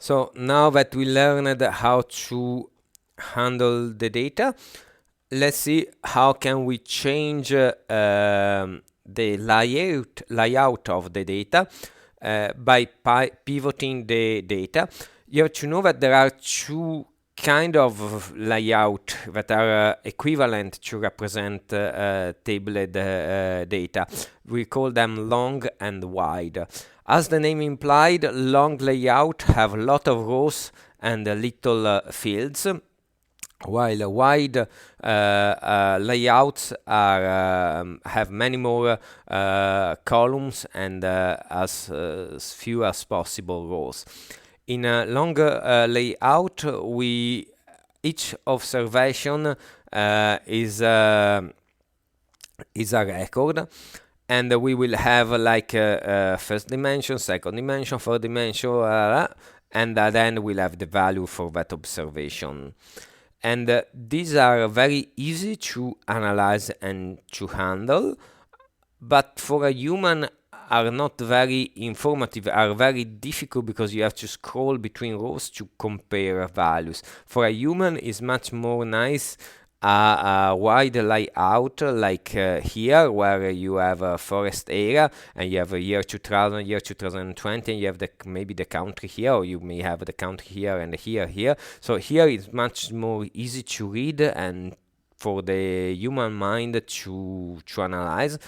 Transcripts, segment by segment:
So now that we learned how to handle the data, let's see how can we change the layout of the data by pivoting the data. You have to know that there are two kind of layout that are equivalent to represent tabled data. We call them long and wide. As the name implied, long layout have a lot of rows and little fields, while wide layouts have many more columns and as few as possible rows. In a longer layout, each observation is a record, and we will have like first dimension, second dimension, third dimension, and then we'll have the value for that observation. And these are very easy to analyze and to handle, but for a human are not very informative, are very difficult because you have to scroll between rows to compare values. For a human, it's much more nice a wide layout like here, where you have a forest area and you have a year 2000, year 2020, and you have maybe the country here, or you may have the country here and here. So here it's much more easy to read and for the human mind to analyze.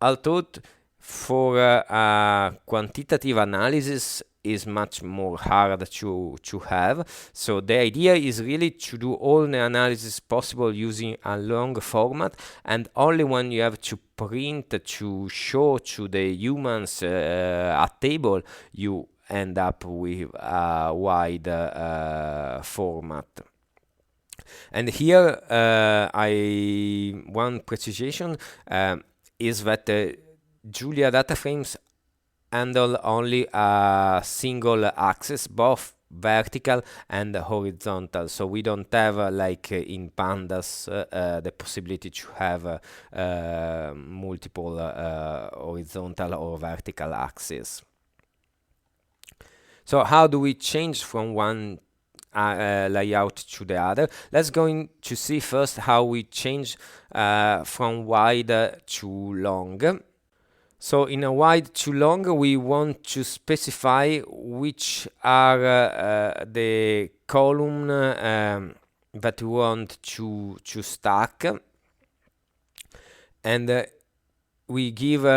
Although for quantitative analysis is much more hard to have. So the idea is really to do all the analysis possible using a long format, and only when you have to print to show to the humans a table, you end up with a wide format. And here one precision is that Julia data frames handle only a single axis, both vertical and horizontal. So we don't have like in pandas the possibility to have multiple horizontal or vertical axes. So how do we change from one layout to the other? Let's go to see first how we change from wide to long. So in a wide to long, we want to specify which are the column that we want to stack, and we give we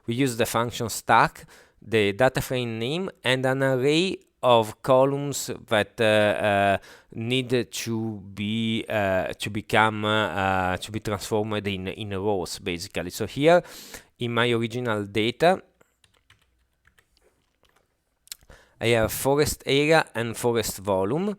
use the function stack, the data frame name, and an array of columns that need to be transformed in rows, basically. So here in my original data, I have forest area and forest volume,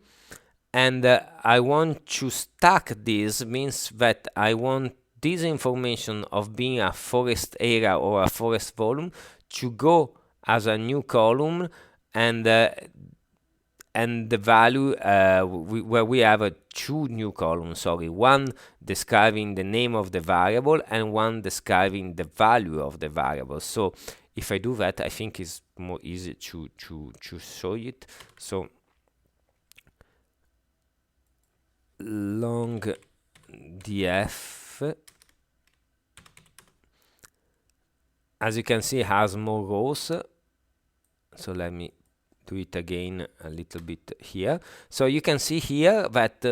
and I want to stack this. Means that I want this information of being a forest area or a forest volume to go as a new column, and the value where we have two new columns, one describing the name of the variable and one describing the value of the variable. So if I do that, I think it's more easy to show it. So long df, as you can see, has more rows. So let me do it again a little bit here. So you can see here that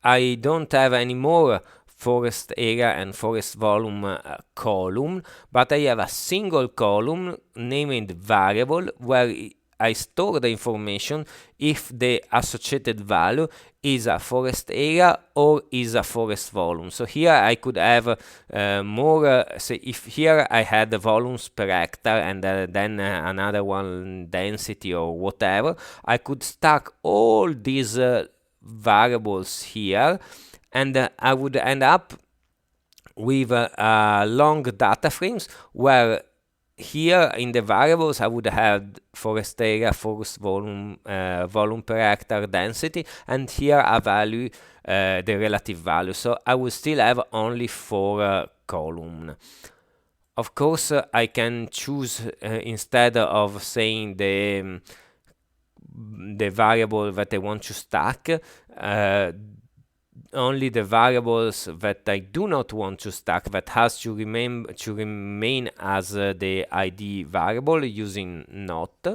I don't have any more forest area and forest volume column, but I have a single column named variable where I store the information if the associated value is a forest area or is a forest volume. So here I could have more, say if here I had the volumes per hectare and then another one density or whatever, I could stack all these variables here, and I would end up with long data frames where here in the variables I would have forest area, forest volume, volume per hectare, density, and here a value, the relative value. So I will still have only 4 columns. Of course, I can choose instead of saying the variable that I want to stack, only the variables that I do not want to stack, that has to remain as the ID variable using not.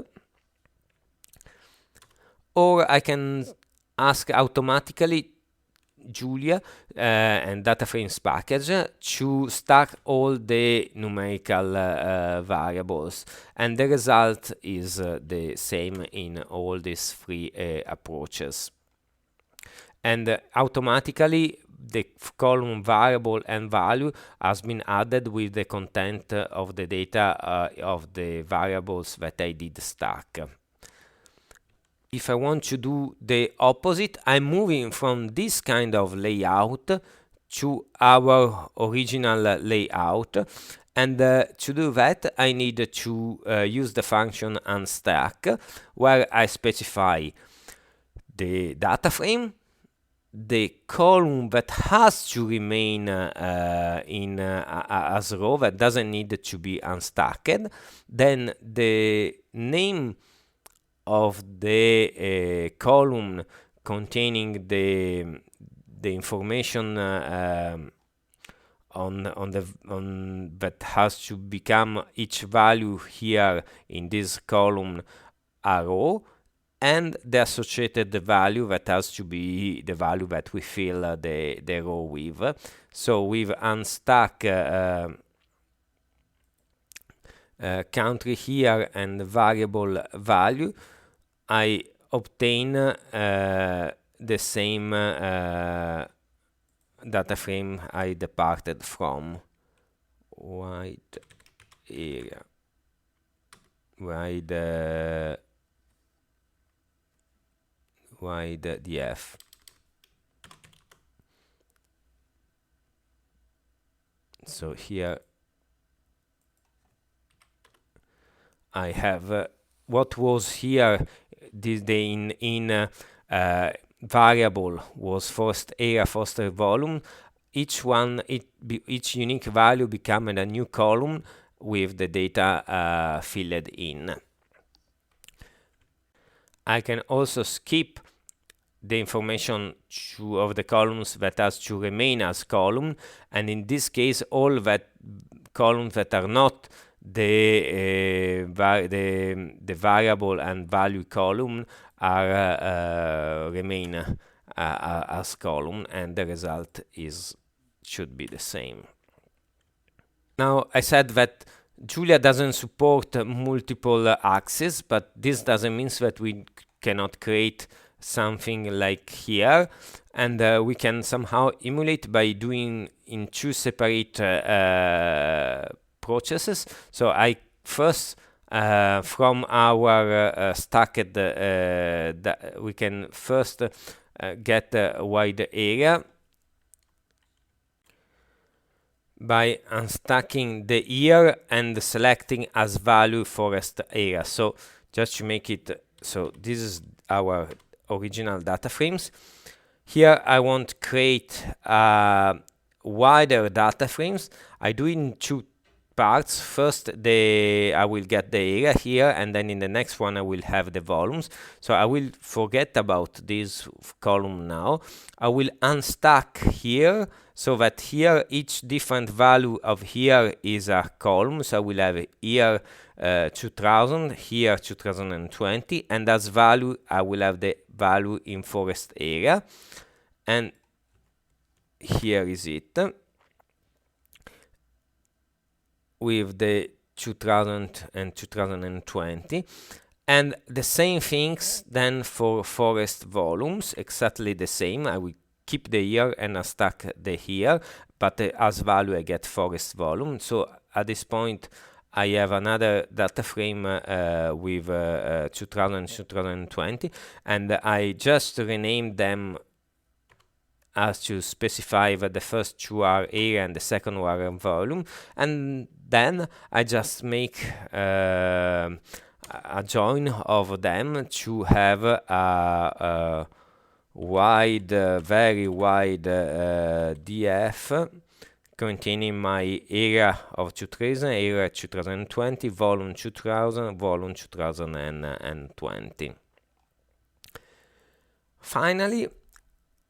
Or I can ask automatically Julia and DataFrames package to stack all the numerical variables, and the result is the same in all these three approaches. And automatically the column variable and value has been added with the content of the data of the variables that I did stack. If I want to do the opposite, I'm moving from this kind of layout to our original layout. And to do that, I need to use the function unstack, where I specify the data frame, the column that has to remain as row, that doesn't need to be unstacked, then the name of the column containing the information on that has to become each value here in this column a row, and the associated value that has to be the value that we fill the row with. So with unstack country here and variable value, I obtain the same data frame I departed from. Wide area, wide df. So here I have what was here. The in variable was first area, first volume. Each unique value became a new column with the data filled in. I can also skip the information of the columns that has to remain as column, and in this case all that columns that are not the variable and value column are remain as column, and the result should be the same. Now, I said that Julia doesn't support multiple axes, but this doesn't mean that we cannot create something like here, and we can somehow emulate by doing in two separate processes. So I first from our stacked we can first get a wide area by unstacking the year and selecting as value forest area. So just to make it so, this is our original data frames. Here I want to create wider data frames. I do it in two parts. First, I will get the area here, and then in the next one I will have the volumes. So I will forget about this column now. I will unstack here, so that here each different value of here is a column. So I will have here 2000, here 2020, and as value I will have the value in forest area, and here is it with the 2000 and 2020, and the same things then for forest volumes, exactly the same. I will keep the year and unstack the here, but as value I get forest volume. So at this point I have another data frame with 2000 2020, and I just renamed them as to specify that the first two are area and the second one are volume, and then I just make a join of them to have a wide, very wide df containing my area of 2000, area 2020, volume 2000, volume 2020. Finally,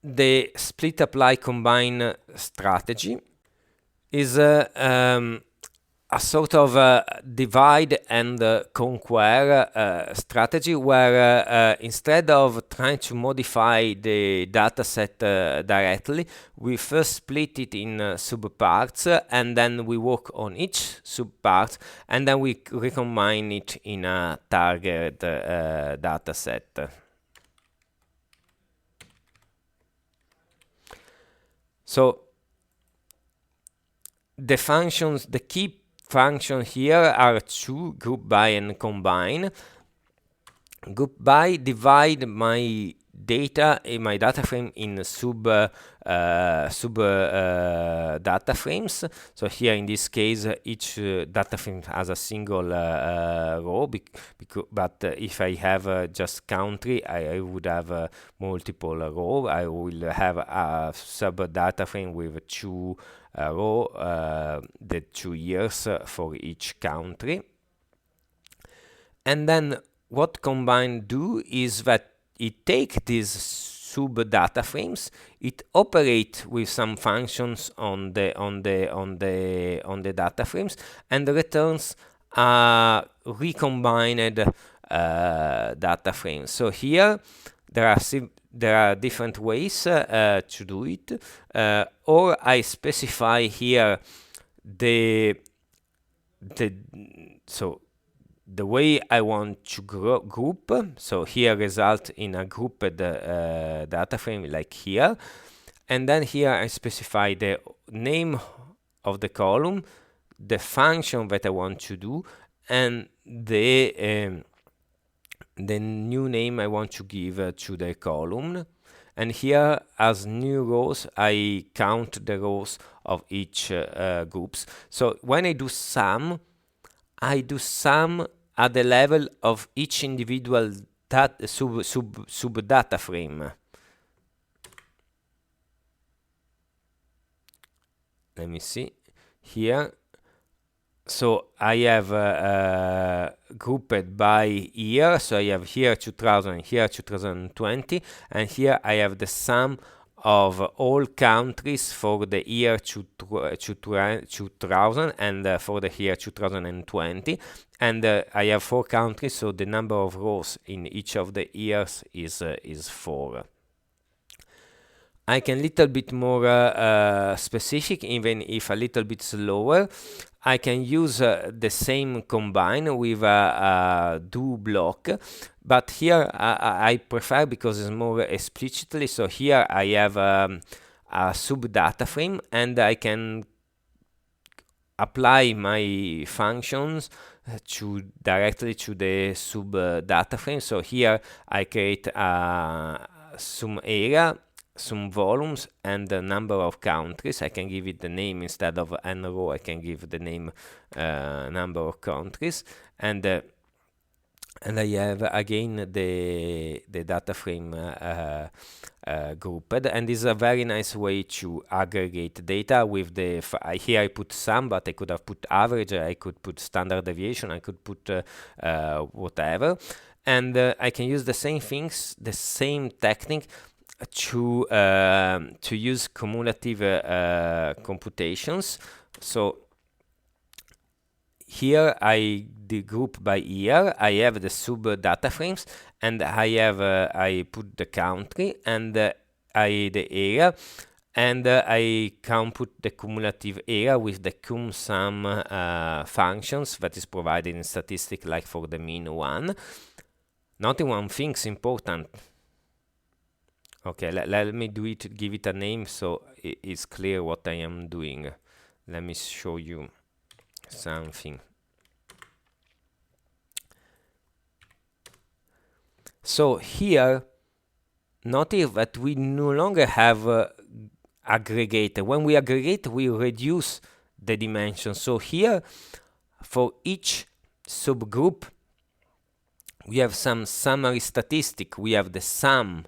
the split apply combine strategy is a sort of divide and conquer strategy where instead of trying to modify the dataset directly, we first split it in subparts and then we work on each subpart and then we recombine it in a target dataset. So the functions, the key functions here are two: group by and combine. Group by divide my data in my data frame in sub data frames. So here in this case, each data frame has a single row, but if I have just country, I would have multiple rows. I will have a sub data frame with two row, the 2 years for each country. And then what combine do is that it take these sub data frames, it operate with some functions on the data frames and returns a recombined data frame. So here there are different ways to do it, or I specify here the way I want to group. So here result in a grouped data frame like here, and then here I specify the name of the column, the function that I want to do, and the new name I want to give to the column. And here as new rows, I count the rows of each groups. So when I do sum at the level of each individual sub data frame. Let me see here. So I have grouped by year. So I have here 2000, here 2020, and here I have the sum of all countries for the year 2000 and for the year 2020. And I have 4 countries, so the number of rows in each of the years is 4. I can little bit more specific, even if a little bit slower. I can use the same combine with a do block, but here I prefer because it's more explicitly. So here I have a sub data frame and I can apply my functions directly to the sub data frame. So here I create some area, some volumes, and the number of countries. I can give it the name instead of n row. I can give the name number of countries, and I have again the data frame grouped, and this is a very nice way to aggregate data with the here I put sum, but I could have put average, I could put standard deviation, I could put whatever, and I can use the same things, the same technique to use cumulative computations. So here I group by year. I have the sub data frames, and I put the country and the area, and I compute the cumulative area with the cum sum functions that is provided in statistic, like for the mean one. Not one thing's important. Okay, let me do it, give it a name so it's clear what I am doing. Let me show you something. So here, notice that we no longer have aggregate. When we aggregate, we reduce the dimension. So here, for each subgroup, we have some summary statistic. We have the sum.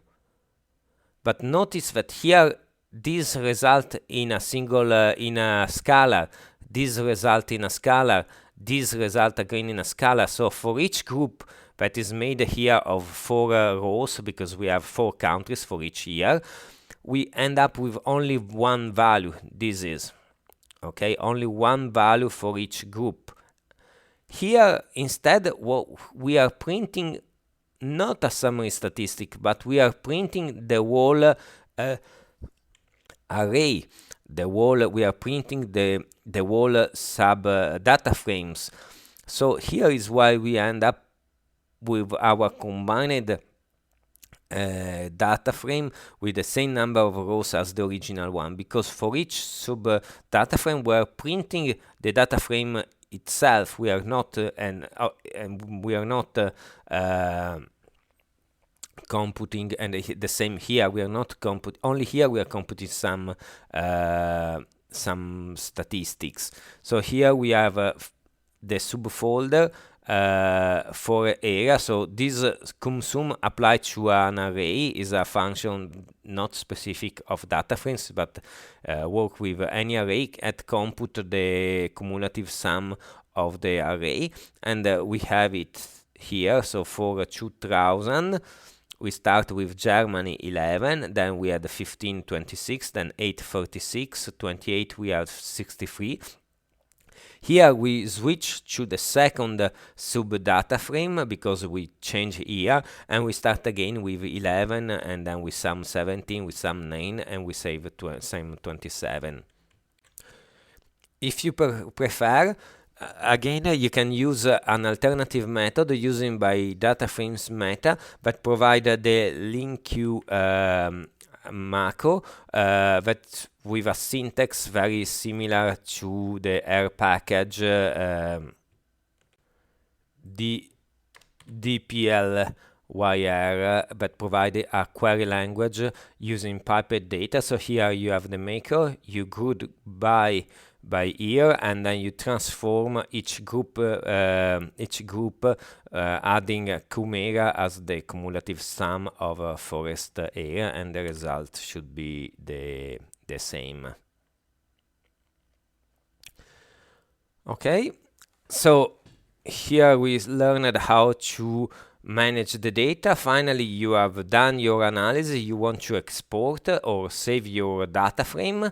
But notice that here this result in a single in a scalar, this result in a scalar, this result again in a scalar. So for each group that is made here of 4 rows, because we have 4 countries for each year, we end up with only one value. This is okay, only one value for each group. Here instead, what we are printing not a summary statistic, but we are printing the whole array. We are printing the whole sub data frames. So here is why we end up with our combined data frame with the same number of rows as the original one, because for each sub data frame we are printing the data frame itself. We are not and we are not computing, and the same here, we are not only here we are computing some statistics. So here we have the subfolder for area. So this cum-sum applied to an array is a function not specific of data frames, but work with any array and compute the cumulative sum of the array. And we have it here. So for 2000, we start with Germany 11, then we had 15, 26, then 8, 36, 28, we have 63. Here we switch to the second sub-data frame because we change here, and we start again with 11, and then we sum 17, we sum 9, and we save sum 27. If you prefer, again, you can use an alternative method using by data frames meta that provide the linQ macro that with a syntax very similar to the R package DPLYR that provide a query language using piped data. So here you have the macro, you group by year, and then you transform each group adding cum area as the cumulative sum of a forest area, and the result should be the same. Okay, so here we learned how to manage the data. Finally, you have done your analysis. You want to export or save your data frame.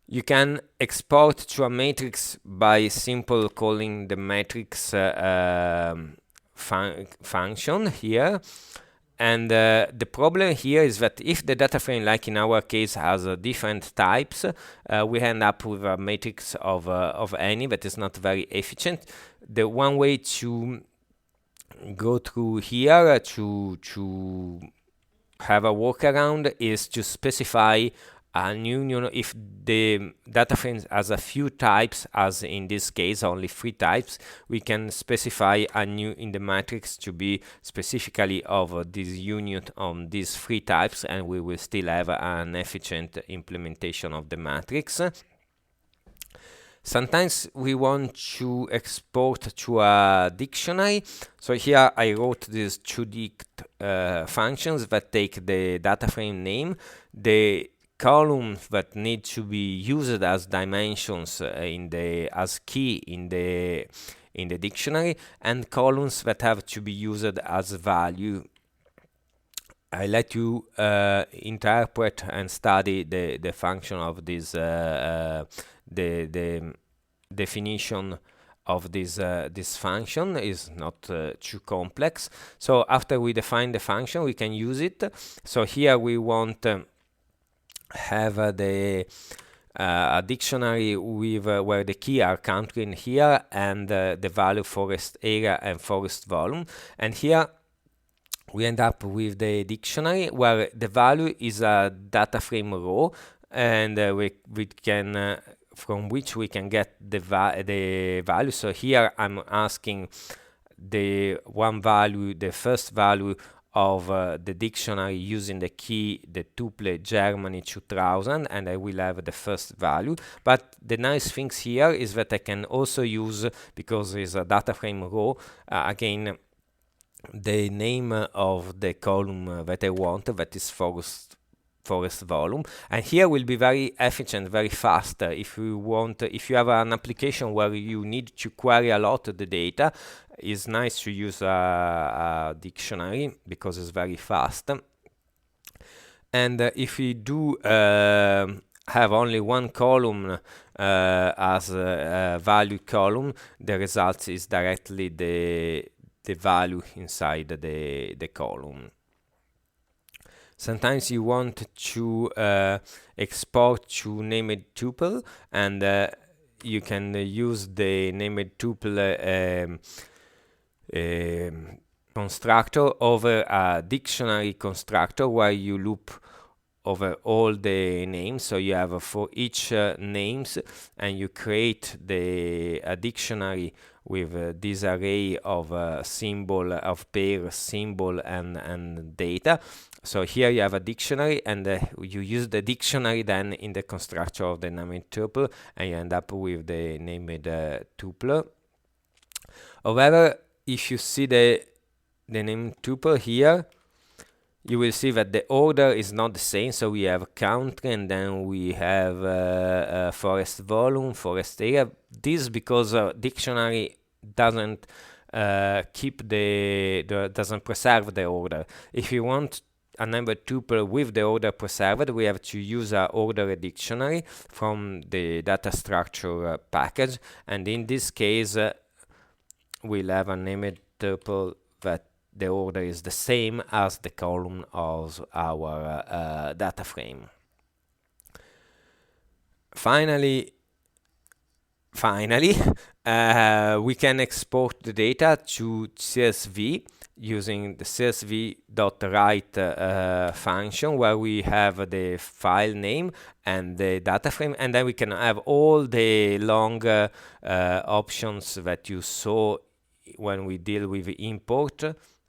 You can export to a matrix by simple calling the matrix function here. And the problem here is that if the data frame, like in our case, has different types, we end up with a matrix of any that is not very efficient. The one way to go through here to have a workaround is to specify an union. If the data frame has a few types, as in this case only 3 types, we can specify a new in the matrix to be specifically of this union on these 3 types, and we will still have an efficient implementation of the matrix. Sometimes we want to export to a dictionary. So here I wrote these 2 dict functions that take the data frame name, the columns that need to be used as dimensions as key in the dictionary, and columns that have to be used as value. I let you interpret and study the function of this the definition of this function is not too complex. So after we define the function, we can use it. So here we want have a dictionary with where the key are country in here, and the value forest area and forest volume. And here we end up with the dictionary where the value is a data frame row, and we can from which we can get the value. So here I'm asking the first value of the dictionary using the key, the tuple Germany 2000, and I will have the first value. But the nice things here is that I can also use, because it's a data frame row, again, the name of the column that I want, that is forest forest volume, and here will be very efficient, very fast. If you have an application where you need to query a lot of the data, it's nice to use a dictionary because it's very fast. And if we do have only one column as a value column, the result is directly the value inside the column. Sometimes you want to export to named tuple, and you can use the named tuple constructor over a dictionary constructor where you loop over all the names. So you have for each names, and you create a dictionary with this array of symbol, of pair, symbol, and data. So here you have a dictionary, and you use the dictionary then in the constructor of the named tuple, and you end up with the named tuple. However, if you see the named tuple here, you will see that the order is not the same. So we have country, and then we have forest volume, forest area. This because dictionary doesn't doesn't preserve the order. If you want a named tuple with the order preserved, we have to use a order dictionary from the data structure package, and in this case we'll have a named tuple that the order is the same as the column of our data frame. Finally, we can export the data to CSV using the csv.write function, where we have the file name and the data frame, and then we can have all the long options that you saw when we deal with import.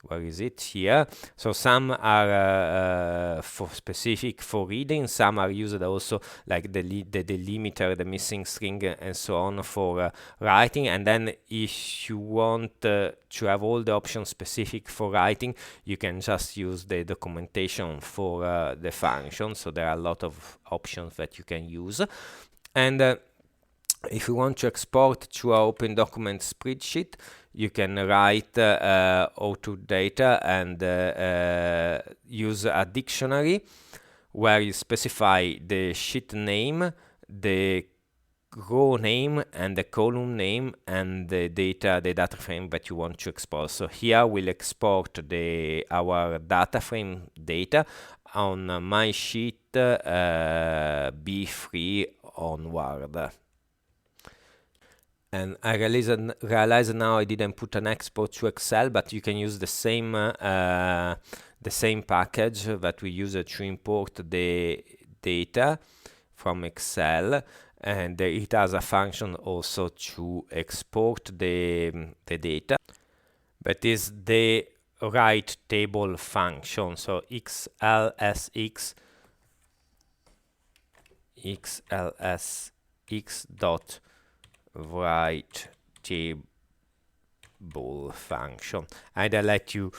Where is it? Here. So some are for specific for reading, some are used also like the delimiter, the missing string, and so on for writing. And then if you want to have all the options specific for writing, you can just use the documentation for the function. So there are a lot of options that you can use. And if you want to export to our open document spreadsheet, you can write O2 data and use a dictionary where you specify the sheet name, the row name, and the column name, and the data frame that you want to export. So here we'll export our data frame data on my sheet B3 onward. And I realize now I didn't put an export to Excel, but you can use the same package that we use to import the data from Excel, and it has a function also to export the data, but is the write table function. So xlsx dot write table function, and I let you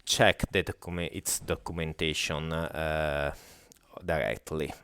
check its documentation directly.